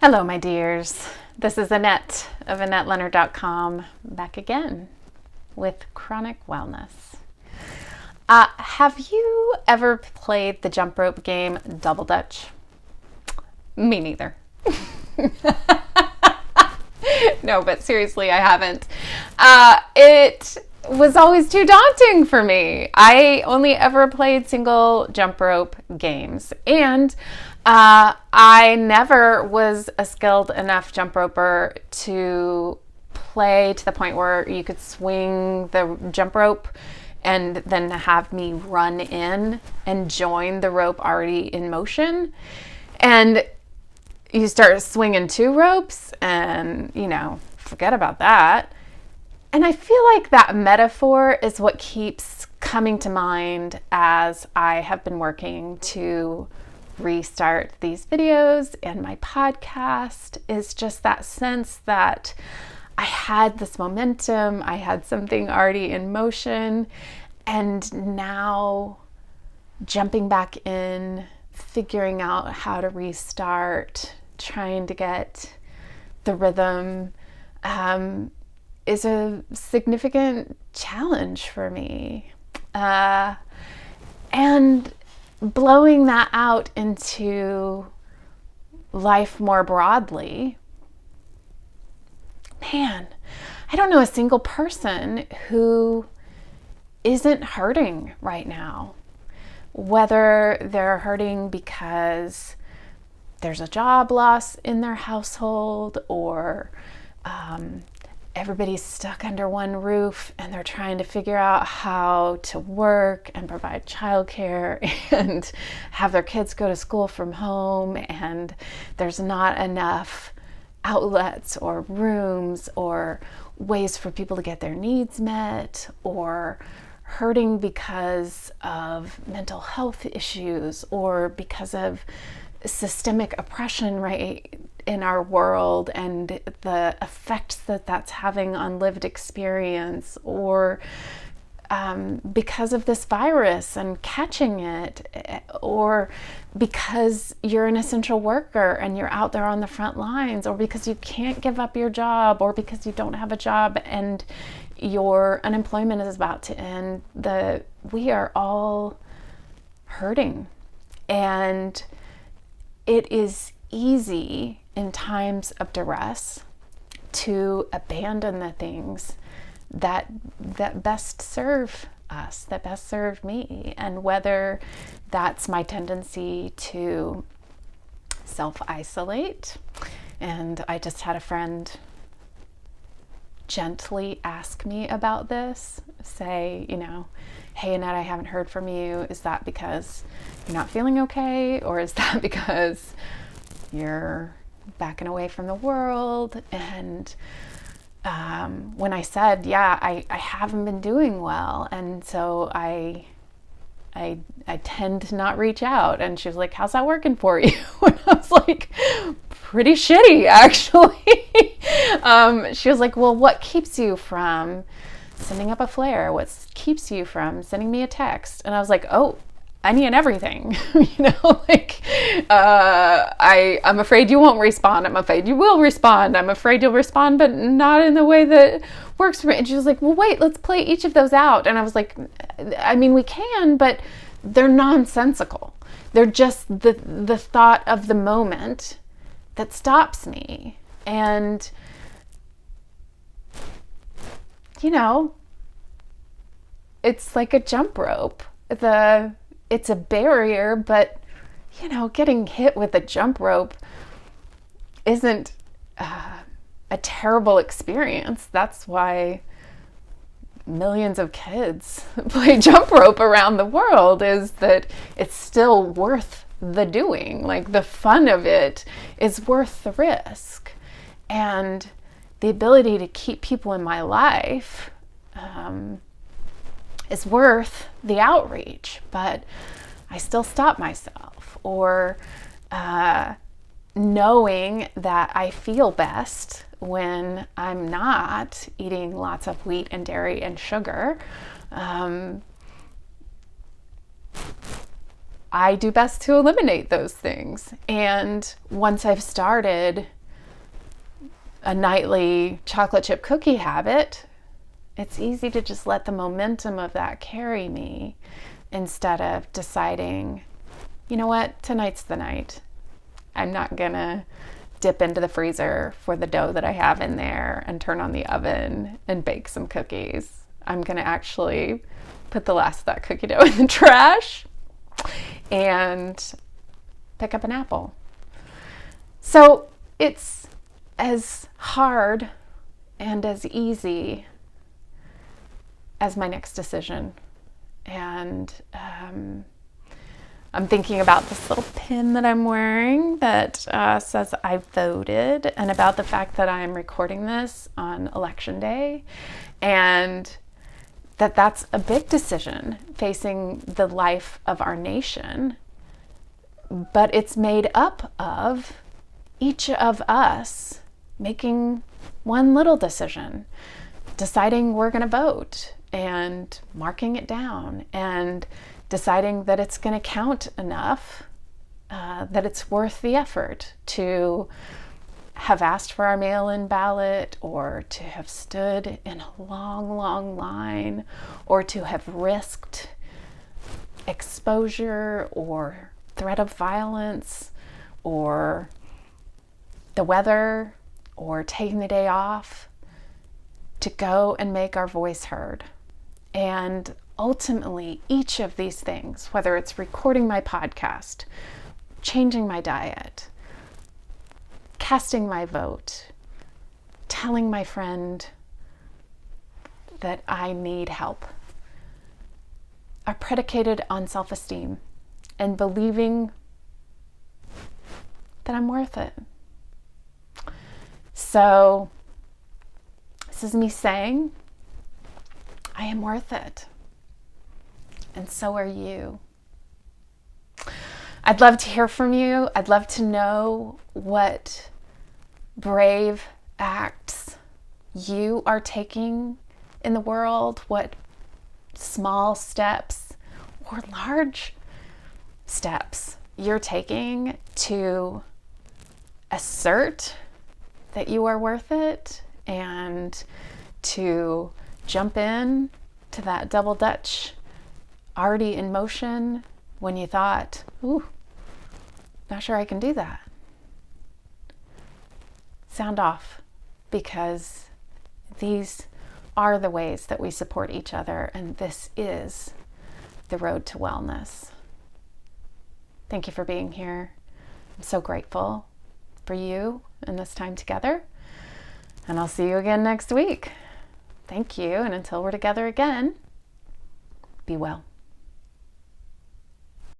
Hello, my dears. This is Annette of AnnetteLeonard.com back again with Chronic Wellness. Have you ever played the jump rope game Double Dutch? Me neither. No, but seriously, I haven't. It was always too daunting for me. I only ever played single jump rope games, and I never was a skilled enough jump roper to play to the point where you could swing the jump rope and then have me run in and join the rope already in motion. And you start swinging two ropes and, forget about that. And I feel like that metaphor is what keeps coming to mind as I have been working to restart these videos and my podcast, is just that sense that I had this momentum, I had something already in motion, and now jumping back in, figuring out how to restart, trying to get the rhythm, is a significant challenge for me. And blowing that out into life more broadly, man, I don't know a single person who isn't hurting right now. Whether they're hurting because there's a job loss in their household, or everybody's stuck under one roof and they're trying to figure out how to work and provide childcare and have their kids go to school from home, and there's not enough outlets or rooms or ways for people to get their needs met, or hurting because of mental health issues or because of systemic oppression right in our world and the effects that that's having on lived experience, or because of this virus and catching it, or because you're an essential worker and you're out there on the front lines, or because you can't give up your job, or because you don't have a job and your unemployment is about to end. We are all hurting, and it is easy in times of duress to abandon the things that best serve us, that best serve me. And whether that's my tendency to self-isolate, and I just had a friend gently ask me about this, say, hey, Annette, I haven't heard from you. Is that because you're not feeling okay? Or is that because you're backing away from the world? And when I said, yeah, I haven't been doing well, and so I tend to not reach out. And she was like, how's that working for you? And I was like, pretty shitty, actually. She was like, well, what keeps you from sending up a flare? What keeps you from sending me a text? And I was like, oh, any and everything. I'm afraid you won't respond. I'm afraid you will respond. I'm afraid you'll respond, but not in the way that works for me. And she was like, well, wait, let's play each of those out. And I was like, I mean, we can, but they're nonsensical. They're just the thought of the moment that stops me. And, it's like a jump rope. It's a barrier, but, getting hit with a jump rope isn't a terrible experience. That's why millions of kids play jump rope around the world, is that it's still worth the doing. Like, the fun of it is worth the risk. And the ability to keep people in my life is worth the outreach, but I still stop myself. Or knowing that I feel best when I'm not eating lots of wheat and dairy and sugar. I do best to eliminate those things. And once I've started a nightly chocolate chip cookie habit, it's easy to just let the momentum of that carry me instead of deciding, you know what, tonight's the night. I'm not gonna dip into the freezer for the dough that I have in there and turn on the oven and bake some cookies. I'm gonna actually put the last of that cookie dough in the trash and pick up an apple. So it's as hard and as easy as my next decision. And I'm thinking about this little pin that I'm wearing that says I voted, and about the fact that I'm recording this on election day, and that's a big decision facing the life of our nation. But it's made up of each of us making one little decision, deciding we're going to vote and marking it down and deciding that it's going to count enough, that it's worth the effort to have asked for our mail-in ballot, or to have stood in a long, long line, or to have risked exposure or threat of violence or the weather or taking the day off to go and make our voice heard. And ultimately, each of these things, whether it's recording my podcast, changing my diet, casting my vote, telling my friend that I need help, are predicated on self-esteem and believing that I'm worth it. So this is me saying, I am worth it. And so are you. I'd love to hear from you. I'd love to know what brave acts you are taking in the world, what small steps or large steps you're taking to assert that you are worth it, and to jump in to that double dutch already in motion when you thought, ooh, not sure I can do that. Sound off, because these are the ways that we support each other, and this is the road to wellness. Thank you for being here. I'm so grateful for you and this time together, and I'll see you again next week. Thank you, and until we're together again, be well.